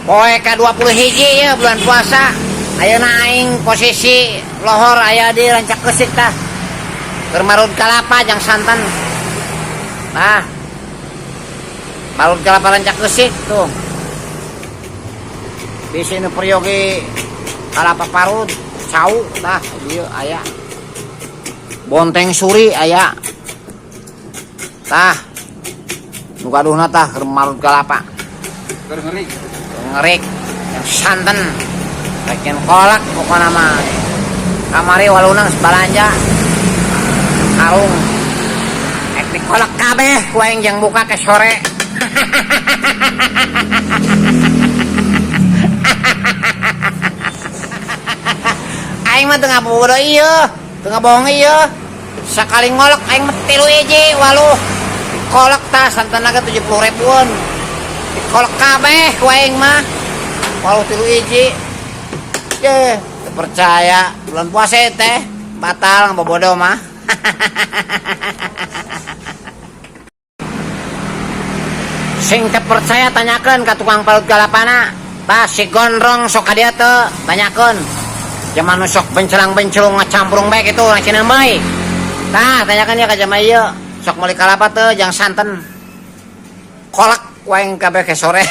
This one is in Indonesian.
poe ka 20 hiji ya bulan puasa. Ayeuna aing posisi lohor aya di rancak keusik tah. Keur marud kalapa jang santen. Nah. Marud kalapa rancak keusik tuh. Di sini peryogi kalapa parut, cau tah ieu aya. Bonteng suri aya. Tah. Nu gaduhna tah keur marud kalapa. Keur ngeurik. Ngerik yang santen. Bikin kolak pokoknya mah. Kamari walunang sebalanja. Karung. Ek kolak kabeh ku aing jang buka ke sore. Aing mah teu ngabodo ieu, teu ngabohong ieu. Sakali ngolak aing mah 3 hiji waluh. Kolak tah santenna ge 70 ribuan. Kolak kabeh ku aing mah. Waluh 3 hiji. Ye, teu percaya bulan puasa teh batal bobodo mah. Sing teu percaya tanyakeun ka tukang parut kalapana. Tah si gondrong sok ka dieu teu tanyakeun. Jaman nu sok bencelang-bencelung ngacamprung bae kitu cenah meui. Tah tanyakeun ya ka jama ieu. Sok meuli kalapa teu jang santen. Kolak waeng kabeh ke sore.